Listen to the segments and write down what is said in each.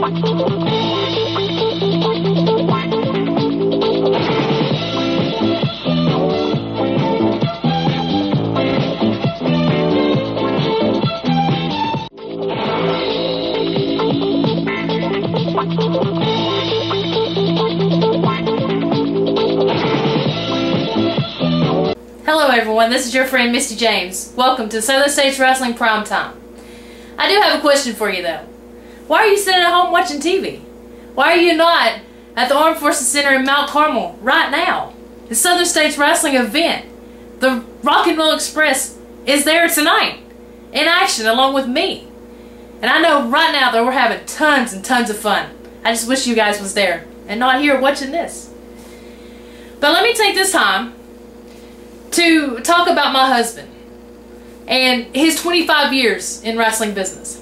Hello everyone, this is your friend Misty James. Welcome to Southern States Wrestling Primetime. I do have a question for you though. Why are you sitting at home watching TV? Why are you not at the Armed Forces Center in Mount Carmel right now? The Southern States Wrestling event, the Rock and Roll Express, is there tonight in action along with me. And I know right now that we're having tons and tons of fun. I just wish you guys was there and not here watching this. But let me take this time to talk about my husband and his 25 years in wrestling business.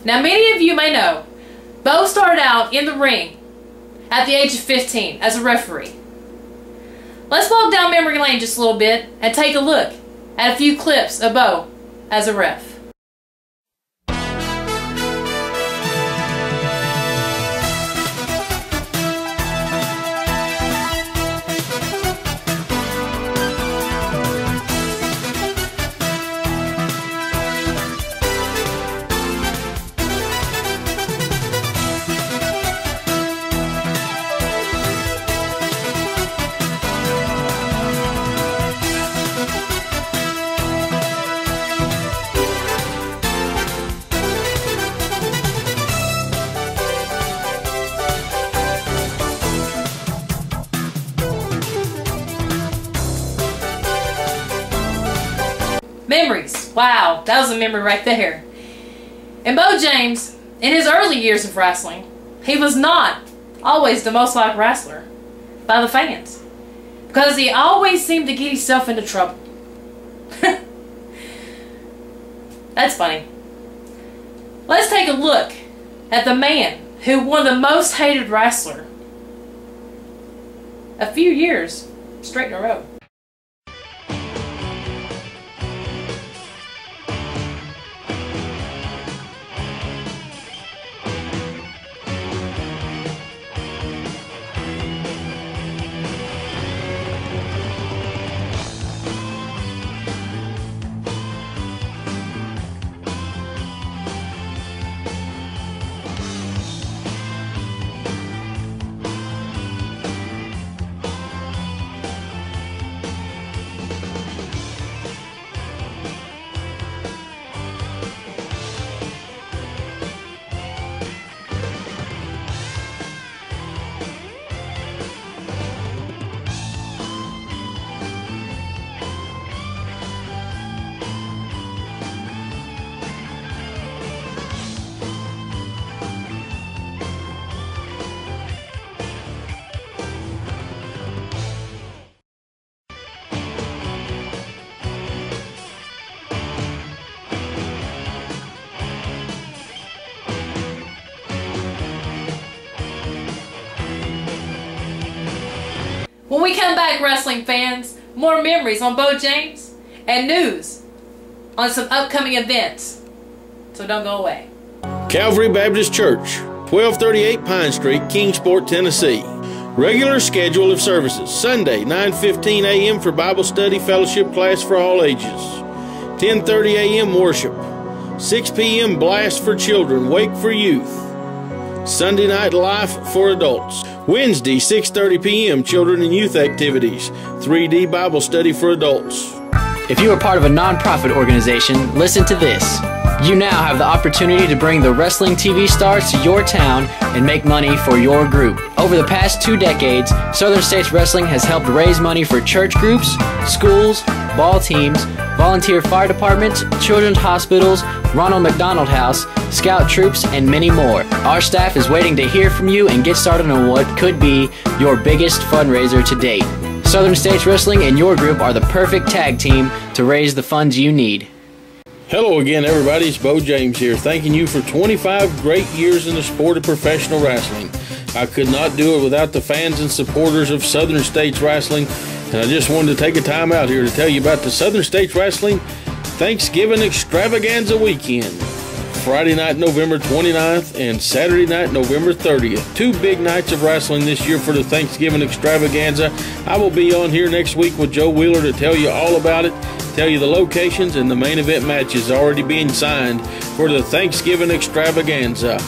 Now many of you may know, Bo started out in the ring at the age of 15 as a referee. Let's walk down memory lane just a little bit and take a look at a few clips of Bo as a ref. Memories. Wow, that was a memory right there. And Bo James, in his early years of wrestling, he was not always the most liked wrestler by the fans, because he always seemed to get himself into trouble. That's funny. Let's take a look at the man who won the most hated wrestler a few years straight in a row. When we come back, wrestling fans, more memories on Bo James and news on some upcoming events. So don't go away. Calvary Baptist Church, 1238 Pine Street, Kingsport, Tennessee. Regular schedule of services: Sunday, 9:15 a.m. for Bible study fellowship class for all ages. 10:30 a.m. worship. 6 p.m. blast for children, wake for youth. Sunday night life for adults. Wednesday, 6:30 p.m. children and youth activities. 3D Bible study for adults. If you are part of a non-profit organization, listen to this. You now have the opportunity to bring the wrestling TV stars to your town and make money for your group. Over the past 2 decades, Southern States Wrestling has helped raise money for church groups, schools, ball teams, volunteer fire departments, children's hospitals, Ronald McDonald House, scout troops, and many more. Our staff is waiting to hear from you and get started on what could be your biggest fundraiser to date. Southern States Wrestling and your group are the perfect tag team to raise the funds you need. Hello again, everybody. It's Bo James here, thanking you for 25 great years in the sport of professional wrestling. I could not do it without the fans and supporters of Southern States Wrestling, and I just wanted to take a time out here to tell you about the Southern States Wrestling Thanksgiving Extravaganza Weekend. Friday night, November 29th, and Saturday night, November 30th. 2 big nights of wrestling this year for the Thanksgiving extravaganza. I will be on here next week with Joe Wheeler to tell you all about it, tell you the locations and the main event matches already being signed for the Thanksgiving extravaganza.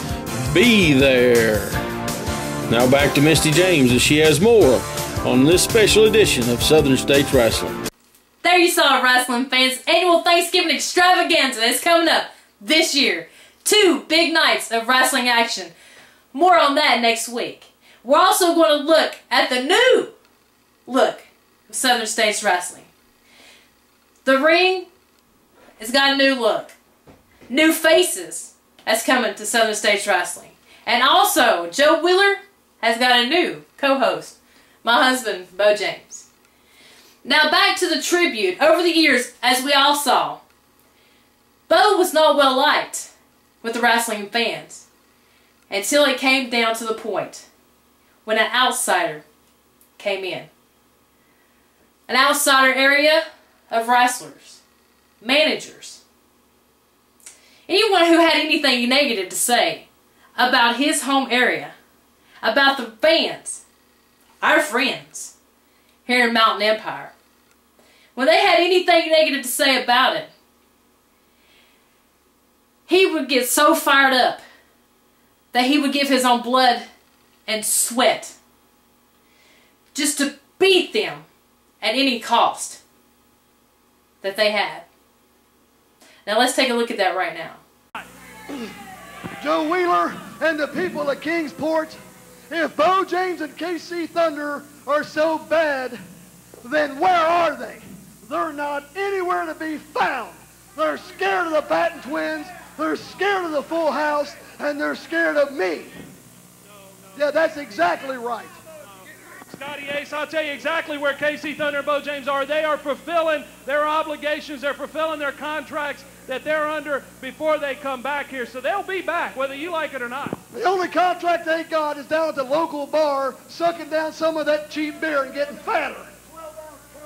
Be there. Now back to Misty James as she has more on this special edition of Southern States Wrestling. There you saw it, wrestling fans. Annual Thanksgiving extravaganza is coming up this year. 2 big nights of wrestling action. More on that next week. We're also going to look at the new look of Southern States Wrestling. The ring has got a new look. New faces that's coming to Southern States Wrestling. And also, Joe Wheeler has got a new co-host, my husband, Bo James. Now back to the tribute. Over the years, as we all saw, Bo was not well liked with the wrestling fans until it came down to the point when an outsider came in. An outsider area of wrestlers, managers, anyone who had anything negative to say about his home area, about the fans, our friends here in Mountain Empire. When they had anything negative to say about it, he would get so fired up that he would give his own blood and sweat just to beat them at any cost that they had. Now let's take a look at that right now. Joe Wheeler and the people of Kingsport, if Bo James and KC Thunder are so bad, then where are they? They're not anywhere to be found. They're scared of the Batten twins, they're scared of the Full House, and they're scared of me. Yeah, that's exactly right. Scotty Ace, I'll tell you exactly where KC Thunder and Bo James are. They are fulfilling their obligations. They're fulfilling their contracts that they're under before they come back here. So they'll be back, whether you like it or not. The only contract they got is down at the local bar, sucking down some of that cheap beer and getting fatter.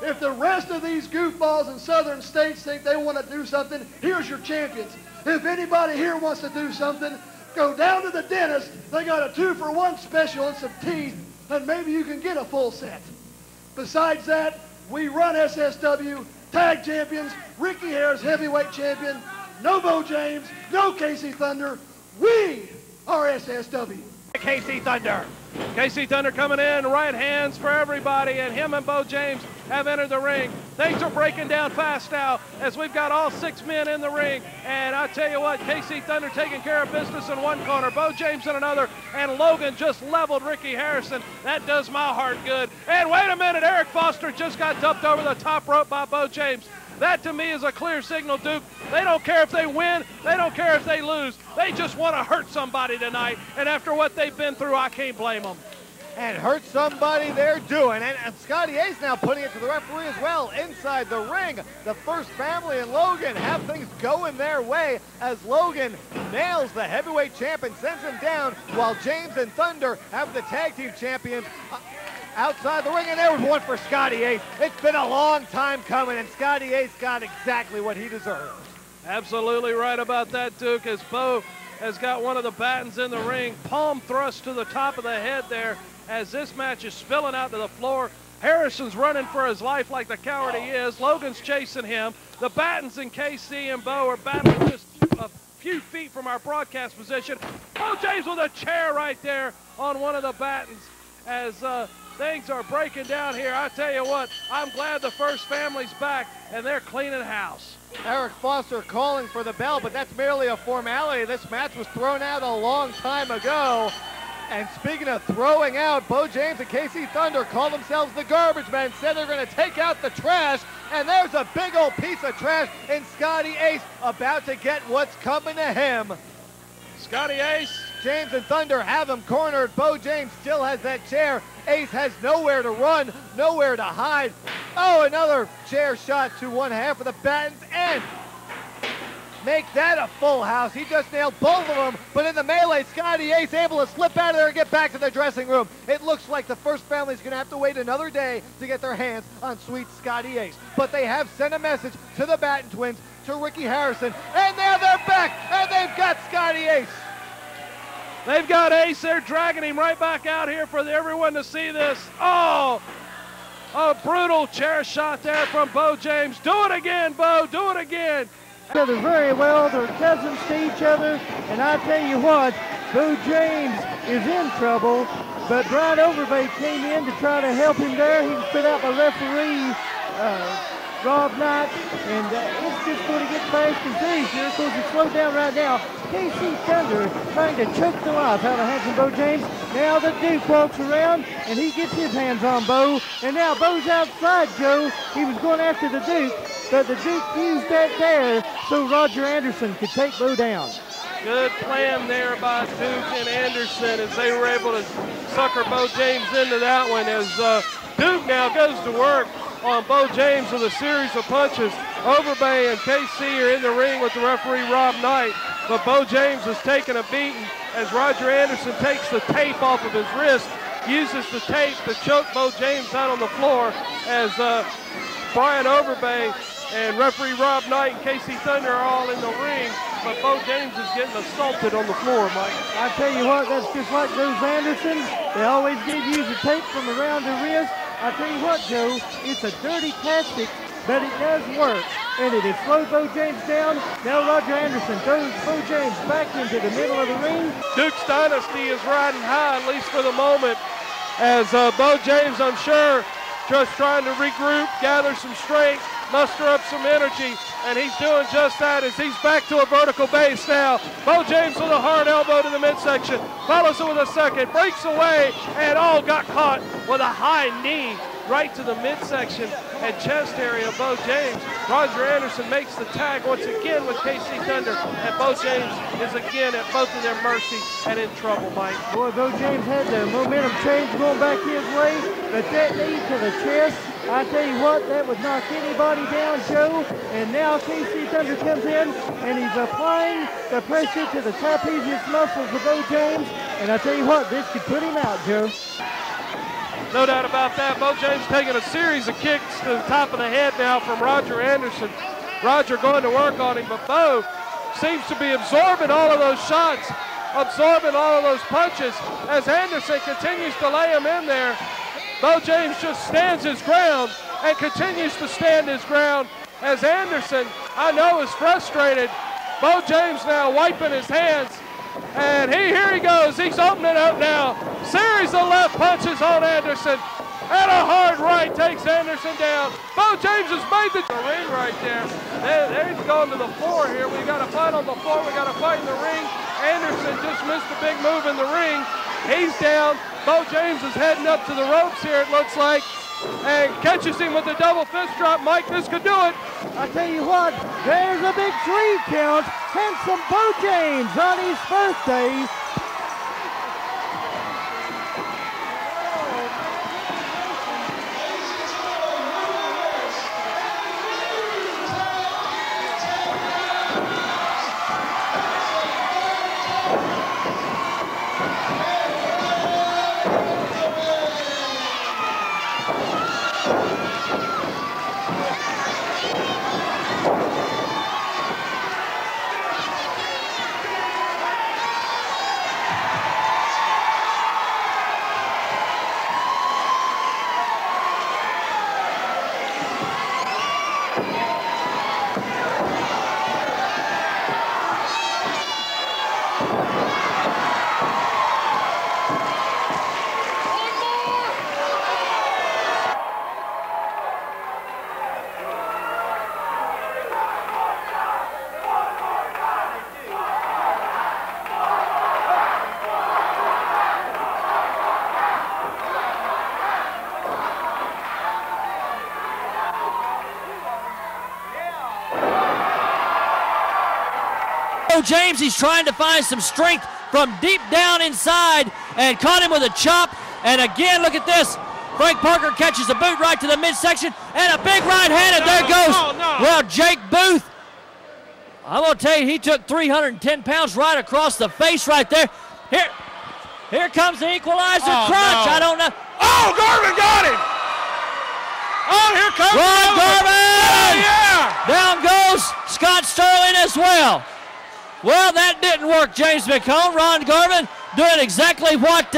If the rest of these goofballs in southern states think they want to do something, here's your champions. If anybody here wants to do something, go down to the dentist. They got a 2-for-1 special and some teeth, and maybe you can get a full set. Besides that, we run SSW, tag champions, Ricky Harris, heavyweight champion, no Bo James, no KC Thunder. We are SSW. KC Thunder. KC Thunder coming in, right hands for everybody, and him and Bo James have entered the ring. Things are breaking down fast now as we've got all 6 men in the ring. And I tell you what, KC Thunder taking care of business in one corner, Bo James in another, and Logan just leveled Ricky Harrison. That does my heart good. And wait a minute, Eric Foster just got dumped over the top rope by Bo James. That to me is a clear signal, Duke. They don't care if they win. They don't care if they lose. They just want to hurt somebody tonight. And after what they've been through, I can't blame them. And hurt somebody they're doing. And Scotty Ace now putting it to the referee as well inside the ring. The First Family and Logan have things going their way as Logan nails the heavyweight champ and sends him down while James and Thunder have the tag team champions outside the ring. And there was one for Scotty Ace. It's been a long time coming, and Scotty Ace got exactly what he deserved. Absolutely right about that, Duke, as Bo has got one of the Battens in the ring. Palm thrust to the top of the head there as this match is spilling out to the floor. Harrison's running for his life like the coward he is. Logan's chasing him. The Battens and KC and Bo are battling just a few feet from our broadcast position. Bo James with a chair right there on one of the Battens as things are breaking down here. I tell you what, I'm glad the First Family's back and they're cleaning house. Eric Foster calling for the bell, but that's merely a formality. This match was thrown out a long time ago. And speaking of throwing out, Bo James and KC Thunder call themselves the garbage men, said they're going to take out the trash, and there's a big old piece of trash, and Scotty Ace about to get what's coming to him. Scotty Ace. James and Thunder have him cornered. Bo James still has that chair. Ace has nowhere to run, nowhere to hide. Oh, another chair shot to one half of the Battens, and make that a full house. He just nailed both of them, but in the melee, Scotty Ace able to slip out of there and get back to the dressing room. It looks like the First Family's going to have to wait another day to get their hands on sweet Scotty Ace. But they have sent a message to the Batten twins, to Ricky Harrison, and now they're back, and they've got Ace. They've got Ace there dragging him right back out here for everyone to see this. Oh, a brutal chair shot there from Bo James. Do it again, Bo, do it again. Each other very well. They're cousins to each other. And I tell you what, Bo James is in trouble. But Brian Overbay came in to try to help him there. He was put out by referee Rob Knight, and it's just going to get fast and furious here. Of course, it's slowed down right now. KC Thunder trying to choke the life out of handsome Bo James. Now the Duke walks around, and he gets his hands on Bo. And now Bo's outside, Joe. He was going after the Duke, but the Duke used that there so Roger Anderson could take Bo down. Good plan there by Duke and Anderson as they were able to sucker Bo James into that one, as Duke now goes to work on Bo James with a series of punches. Overbay and KC are in the ring with the referee Rob Knight, but Bo James is taking a beating as Roger Anderson takes the tape off of his wrist, uses the tape to choke Bo James out on the floor as Brian Overbay and referee Rob Knight and KC Thunder are all in the ring, but Bo James is getting assaulted on the floor, Mike. I tell you what, that's just like those Andersons. They always did use the tape from around the wrist. I tell you what, Joe, it's a dirty tactic, but it does work. And it has slowed Bo James down. Now Roger Anderson throws Bo James back into the middle of the ring. Duke's dynasty is riding high, at least for the moment, as Bo James, I'm sure, just trying to regroup, gather some strength, muster up some energy, and he's doing just that as he's back to a vertical base now. Bo James with a hard elbow to the midsection, follows it with a second, breaks away, and got caught with a high knee right to the midsection and chest area of Bo James. Roger Anderson makes the tag once again with KC Thunder, and Bo James is again at both of their mercy and in trouble, Mike. Boy, Bo James had the momentum change going back his way, but that knee to the chest, I tell you what, that would knock anybody down, Joe. And now KC Thunder comes in, and he's applying the pressure to the trapezius muscles of Bo James. And I tell you what, this could put him out, Joe. No doubt about that. Bo James taking a series of kicks to the top of the head now from Roger Anderson. Roger going to work on him, but Bo seems to be absorbing all of those shots, absorbing all of those punches as Anderson continues to lay him in there. Bo James just stands his ground and continues to stand his ground as Anderson, I know, is frustrated. Bo James now wiping his hands, and here he goes. He's opening up now. Series of left punches on Anderson, and a hard right takes Anderson down. Bo James has made the ring right there. There he's going to the floor here. We got a fight on the floor. We got a fight in the ring. Anderson just missed a big move in the ring. He's down. Bo James is heading up to the ropes here, it looks like, and catches him with a double fist drop. Mike, this could do it. I tell you what, there's a big 3 count. Handsome Bo James on his birthday. James, he's trying to find some strength from deep down inside and caught him with a chop. And again, look at this. Frank Parker catches a boot right to the midsection and a big right hand, and there goes. Well, Jake Booth, I'm going to tell you, he took 310 pounds right across the face right there. Here comes the equalizer crunch. I don't know. Oh, Garvin got him. Oh, here comes Ron Garvin. Oh, yeah. Down goes Scott Sterling as well. Well, that didn't work, James McCone. Ron Garvin doing exactly what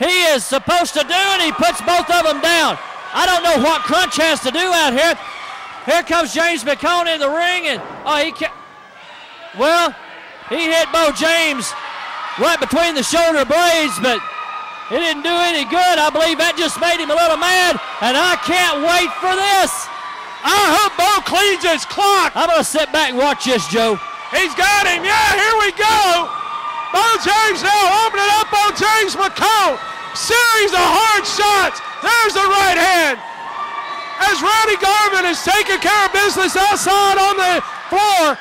he is supposed to do, and he puts both of them down. I don't know what Crunch has to do out here. Here comes James McCone in the ring, and well, he hit Bo James right between the shoulder blades, but it didn't do any good. I believe that just made him a little mad, and I can't wait for this. I hope Bo cleans his clock. I'm going to sit back and watch this, Joe. He's got him. Yeah, here we go. Bo James now opening up on James McCone. Series of hard shots. There's the right hand. As Ronnie Garvin is taking care of business outside on the floor,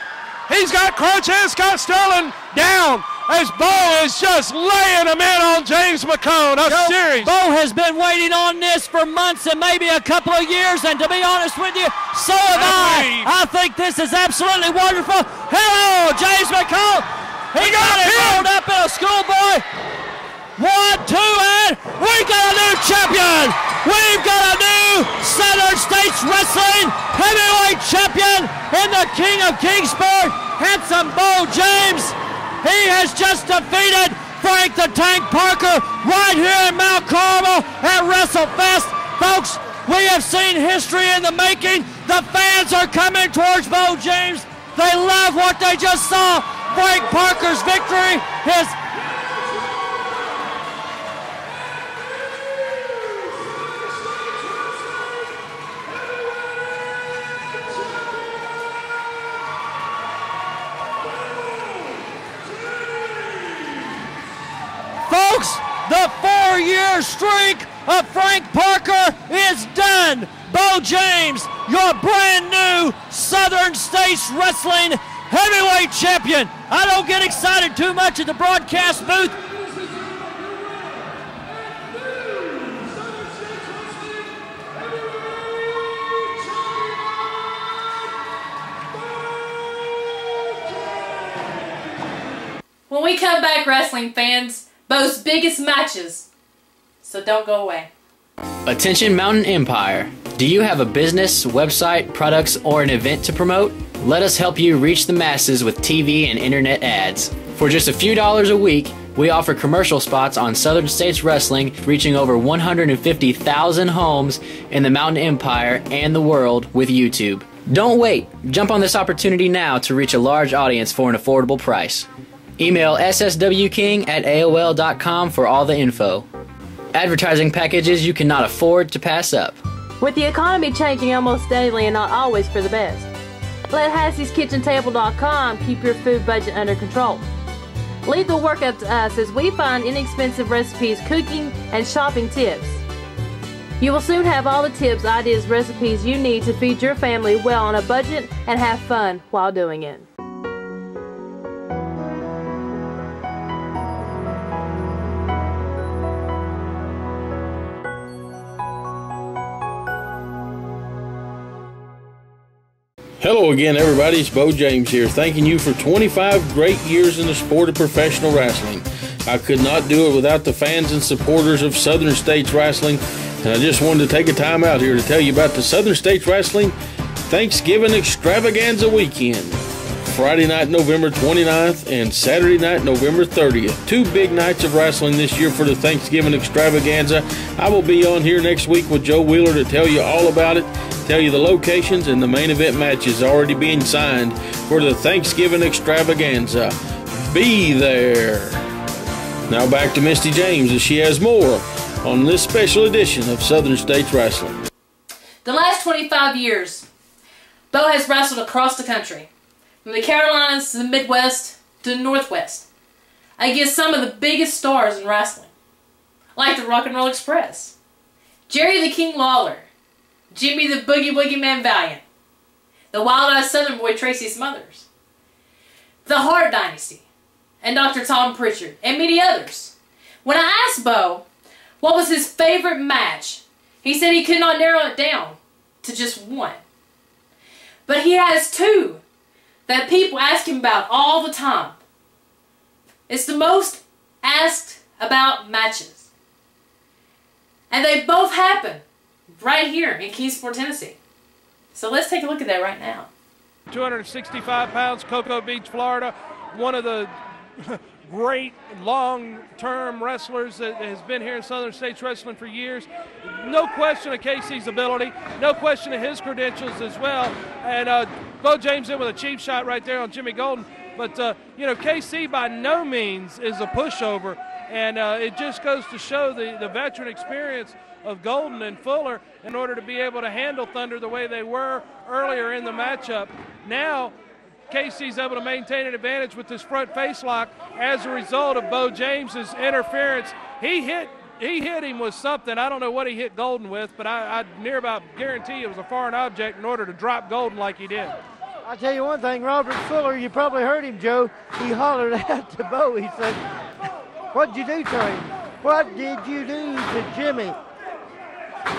he's got Crunch and Scott Sterling down as Bo is just laying them in on James McCone. Series. Bo has been waiting on this for months and maybe a couple of years, and to be honest with you, so have I. I think this is absolutely wonderful. Hello, James McCone. He got it rolled up in a schoolboy. 1, 2, and we got a new champion. We've got a new Southern States Wrestling heavyweight champion in the King of Kingsport, handsome Bo James. He has just defeated Frank the Tank Parker right here in Mount Carmel at WrestleFest. Folks, we have seen history in the making. The fans are coming towards Bo James. They love what they just saw. Frank Parker's victory. Folks, the 4-year streak of Frank Parker is done. Bo James, your brand new Southern States Wrestling heavyweight champion. I don't get excited too much at the broadcast booth. When we come back, wrestling fans, Bo's biggest matches. So don't go away. Attention Mountain Empire. Do you have a business, website, products, or an event to promote? Let us help you reach the masses with TV and internet ads. For just a few dollars a week, we offer commercial spots on Southern States Wrestling, reaching over 150,000 homes in the Mountain Empire and the world with YouTube. Don't wait. Jump on this opportunity now to reach a large audience for an affordable price. Email sswking@aol.com for all the info. Advertising packages you cannot afford to pass up. With the economy changing almost daily and not always for the best, let Hassie'sKitchenTable.com keep your food budget under control. Leave the work up to us as we find inexpensive recipes, cooking, and shopping tips. You will soon have all the tips, ideas, recipes you need to feed your family well on a budget and have fun while doing it. Hello again, everybody. It's Bo James here, thanking you for 25 great years in the sport of professional wrestling. I could not do it without the fans and supporters of Southern States Wrestling, and I just wanted to take a time out here to tell you about the Southern States Wrestling Thanksgiving Extravaganza Weekend. Friday night, November 29th, and Saturday night, November 30th. 2 big nights of wrestling this year for the Thanksgiving Extravaganza. I will be on here next week with Joe Wheeler to tell you all about it, tell you the locations and the main event matches already being signed for the Thanksgiving Extravaganza. Be there. Now back to Misty James as she has more on this special edition of Southern States Wrestling. The last 25 years, Bo has wrestled across the country. From the Carolinas to the Midwest to the Northwest, against some of the biggest stars in wrestling, like the Rock and Roll Express, Jerry the King Lawler, Jimmy the Boogie Woogie Man Valiant, the Wild-Eyed Southern Boy Tracy Smothers, the Hart Dynasty, and Dr. Tom Pritchard, and many others. When I asked Bo what was his favorite match, he said he could not narrow it down to just one. But he has 2 that people ask him about all the time. It's the most asked about matches. And they both happen right here in Kingsport, Tennessee. So let's take a look at that right now. 265 pounds, Cocoa Beach, Florida. one of the great long-term wrestlers that has been here in Southern States Wrestling for years. No question of Casey's ability, no question of his credentials as well. And Bo James in with a cheap shot right there on Jimmy Golden. But, KC by no means is a pushover. And it just goes to show the veteran experience of Golden and Fuller in order to be able to handle Thunder the way they were earlier in the matchup. Now, Casey's able to maintain an advantage with this front face lock as a result of Bo James's interference. He hit him with something. I don't know what he hit Golden with, but I near about guarantee it was a foreign object in order to drop Golden like he did. I'll tell you one thing, Robert Fuller, you probably heard him, Joe. He hollered out to Bo. He said, "What'd you do to him? What did you do to Jimmy?"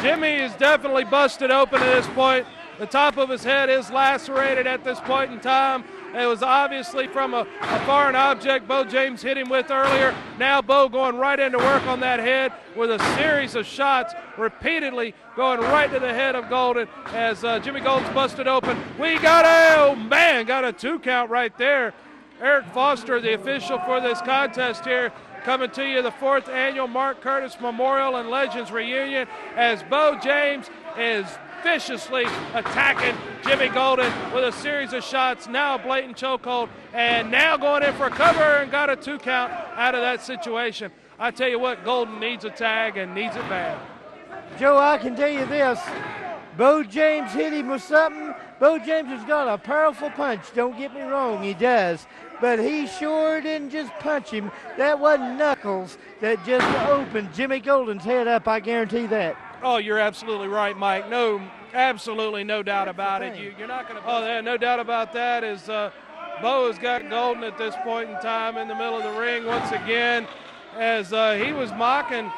Jimmy is definitely busted open at this point. The top of his head is lacerated at this point in time. It was obviously from a foreign object Bo James hit him with earlier. Now Bo going right into work on that head with a series of shots repeatedly going right to the head of Golden as Jimmy Golden's busted open. We got a 2 count right there. Eric Foster, the official for this contest here, coming to you the 4th annual Mark Curtis Memorial and Legends Reunion as Bo James is viciously attacking Jimmy Golden with a series of shots, now a blatant chokehold, and now going in for a cover and got a 2 count out of that situation. I tell you what, Golden needs a tag and needs it bad. Joe, I can tell you this. Bo James hit him with something. Bo James has got a powerful punch. Don't get me wrong, he does. But he sure didn't just punch him. That wasn't knuckles that just opened Jimmy Golden's head up, I guarantee that. Oh, you're absolutely right, Mike. No, absolutely no doubt about it. You're not going to. Oh, yeah, no doubt about that. Is Bo has got Golden at this point in time in the middle of the ring once again, as he was mocking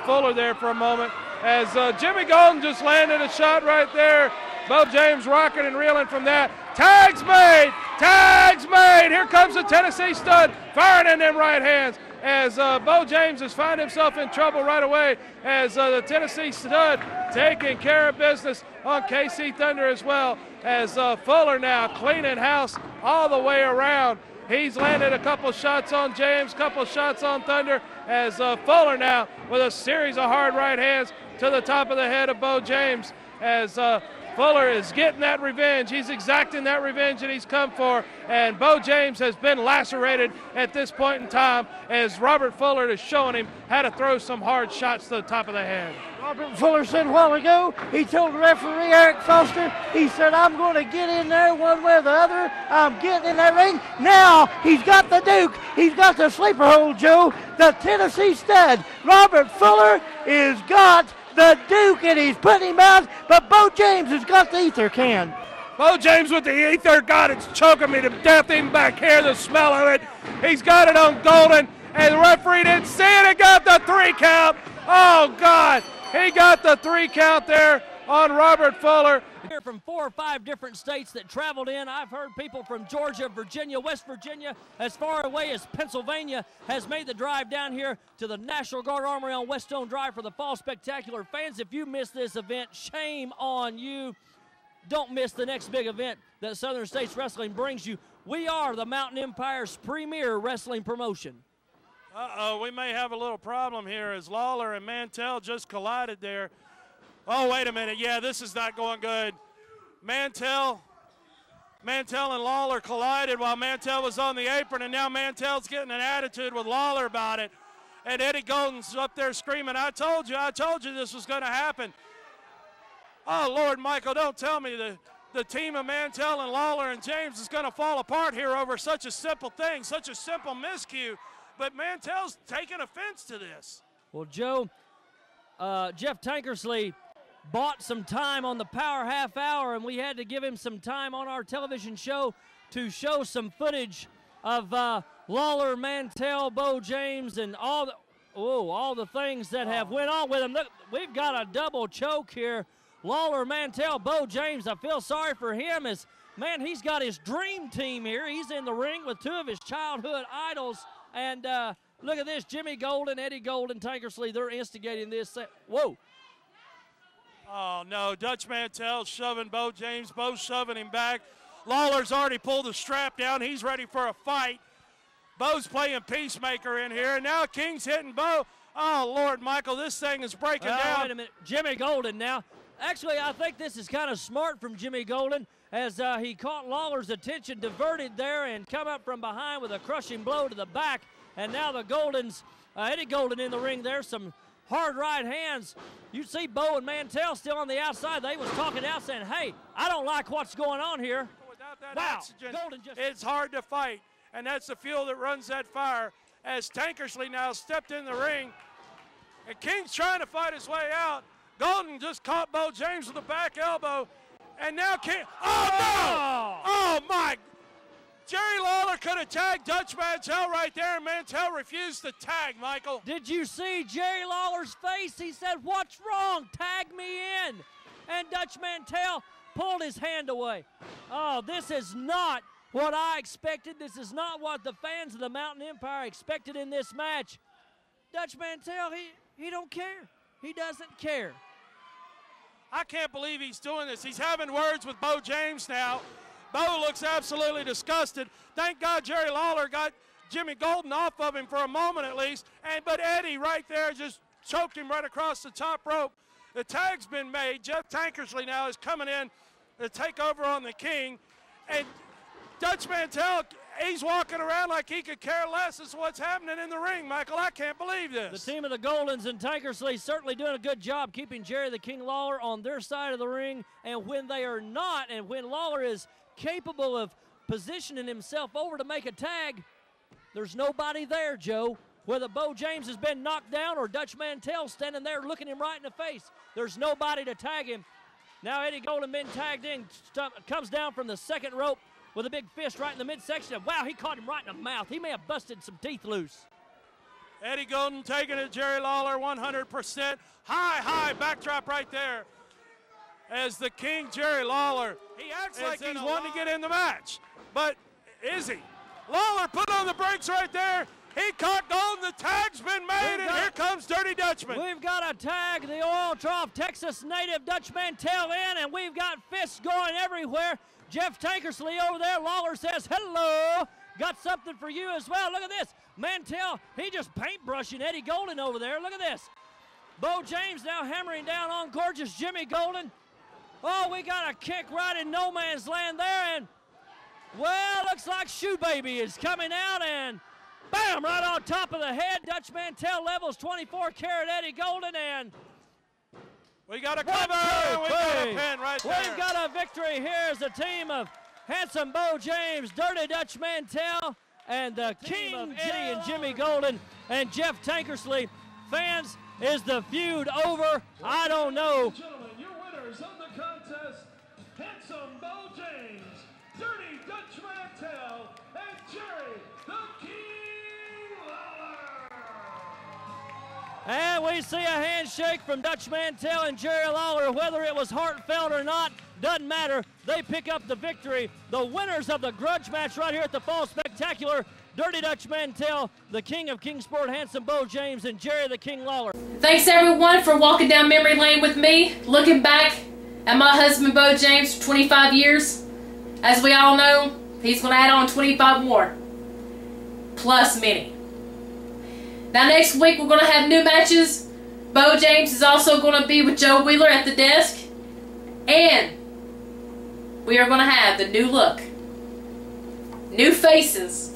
Fuller there for a moment. As Jimmy Golden just landed a shot right there. Bo James rocking and reeling from that. Tags made! Tags made! Here comes the Tennessee Stud firing in them right hands as Bo James has found himself in trouble right away as the Tennessee Stud taking care of business on KC Thunder as well as Fuller now cleaning house all the way around. He's landed a couple shots on James, couple shots on Thunder as Fuller now with a series of hard right hands to the top of the head of Bo James as Fuller is getting that revenge. He's exacting that revenge that he's come for. And Bo James has been lacerated at this point in time as Robert Fuller is showing him how to throw some hard shots to the top of the head. Robert Fuller said a while ago, he told referee Eric Foster, he said, "I'm going to get in there one way or the other. I'm getting in that ring." Now he's got the Duke. He's got the sleeper hold, Joe. The Tennessee Stud. Robert Fuller is got the Duke, and he's putting him out, but Bo James has got the ether can. Bo James with the ether, God, it's choking me to death even back here, the smell of it. He's got it on Golden, and the referee didn't see it and got the 3 count. Oh, God, he got the 3 count there on Robert Fuller. Here from 4 or 5 different states that traveled in. I've heard people from Georgia, Virginia, West Virginia, as far away as Pennsylvania has made the drive down here to the National Guard Armory on West Stone Drive for the Fall Spectacular. Fans, if you missed this event, shame on you. Don't miss the next big event that Southern States Wrestling brings you. We are the Mountain Empire's premier wrestling promotion. Uh-oh, we may have a little problem here as Lawler and Mantell just collided there. Oh, wait a minute. Yeah, this is not going good. Mantell and Lawler collided while Mantell was on the apron, and now Mantell's getting an attitude with Lawler about it. And Eddie Golden's up there screaming, I told you this was going to happen. Oh, Lord, Michael, don't tell me the team of Mantell and Lawler and James is going to fall apart here over such a simple thing, such a simple miscue. But Mantell's taking offense to this. Well, Joe, Jeff Tankersley bought some time on the Power Half Hour, and we had to give him some time on our television show to show some footage of Lawler, Mantell, Bo James, and all the things that have went on with him. Look, we've got a double choke here. Lawler, Mantell, Bo James. I feel sorry for him as, man, he's got his dream team here. He's in the ring with 2 of his childhood idols. And look at this, Jimmy Golden, Eddie Golden, Tankersley, they're instigating this. Whoa. Oh, no, Dutch Mantell shoving Bo James, both shoving him back. Lawler's already pulled the strap down. He's ready for a fight. Bo's playing peacemaker in here, and now King's hitting Bo. Oh, Lord, Michael, this thing is breaking down. Wait a minute. Jimmy Golden now. Actually, I think this is kind of smart from Jimmy Golden as he caught Lawler's attention, diverted there, and come up from behind with a crushing blow to the back. And now the Goldens, Eddie Golden in the ring there, some hard right hands. You see Bo and Mantell still on the outside. They was talking out saying, hey, I don't like what's going on here. Without that Wow, oxygen, Golden just... it's hard to fight, and that's the fuel that runs that fire. As Tankersley now stepped in the ring, and King's trying to fight his way out. Golden just caught Bo James with a back elbow, and now King, oh no! Oh my! Jerry Lawler could have tagged Dutch Mantell right there, and Mantell refused to tag, Michael. Did you see Jerry Lawler's face? He said, what's wrong? Tag me in. And Dutch Mantell pulled his hand away. Oh, this is not what I expected. This is not what the fans of the Mountain Empire expected in this match. Dutch Mantell, he don't care. He doesn't care. I can't believe he's doing this. He's having words with Bo James now. Bo looks absolutely disgusted. Thank God Jerry Lawler got Jimmy Golden off of him for a moment at least. But Eddie right there just choked him right across the top rope. The tag's been made. Jeff Tankersley now is coming in to take over on the King. And Dutch Mantell, he's walking around like he could care less as to what's happening in the ring, Michael. I can't believe this. The team of the Goldens and Tankersley certainly doing a good job keeping Jerry the King Lawler on their side of the ring. And when they are not, and when Lawler is capable of positioning himself over to make a tag, there's nobody there, Joe. Whether Bo James has been knocked down or Dutch Mantell standing there looking him right in the face, there's nobody to tag him. Now Eddie Golden been tagged in, comes down from the second rope with a big fist right in the midsection. Wow, he caught him right in the mouth. He may have busted some teeth loose. Eddie Golden taking it, Jerry Lawler 100%. High backdrop right there. As the King, Jerry Lawler, he acts like he's wanting to get in the match. But is he? Lawler put on the brakes right there. He caught Golden. The tag's been made, and here comes Dirty Dutchman. We've got a tag, the Oil Trough, Texas native Dutch Mantell in, and we've got fists going everywhere. Jeff Tankersley over there. Lawler says, hello. Got something for you as well. Look at this. Mantell, he just paintbrushing Eddie Golden over there. Look at this. Bo James now hammering down on gorgeous Jimmy Golden. Oh, we got a kick right in no man's land there, and, well, looks like Shoe Baby is coming out, and bam, right on top of the head. Dutch Mantell levels 24-karat Eddie Golden, and we got a cover. We got a pin right there. We've got a victory here as a team of handsome Bo James, Dirty Dutch Mantell, and the King of Eddie and Jimmy Golden and Jeff Tankersley. Fans, is the feud over? I don't know. Gentlemen, your winners of the contest, handsome Bo James, Dirty Dutch Mantell, and Jerry the King Lawler. And we see a handshake from Dutch Mantell and Jerry Lawler. Whether it was heartfelt or not, doesn't matter. They pick up the victory. The winners of the grudge match right here at the Fall Spectacular, Dirty Dutch Mantell, the King of Kingsport, handsome Bo James, and Jerry the King Lawler. Thanks everyone for walking down memory lane with me, looking back at my husband Bo James for 25 years. As we all know, he's going to add on 25 more, plus many. Now next week we're going to have new matches. Bo James is also going to be with Joe Wheeler at the desk, and we are going to have the new look, new faces,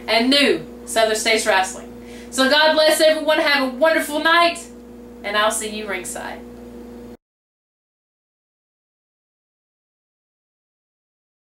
and new Southern States Wrestling. So God bless everyone. Have a wonderful night, and I'll see you ringside.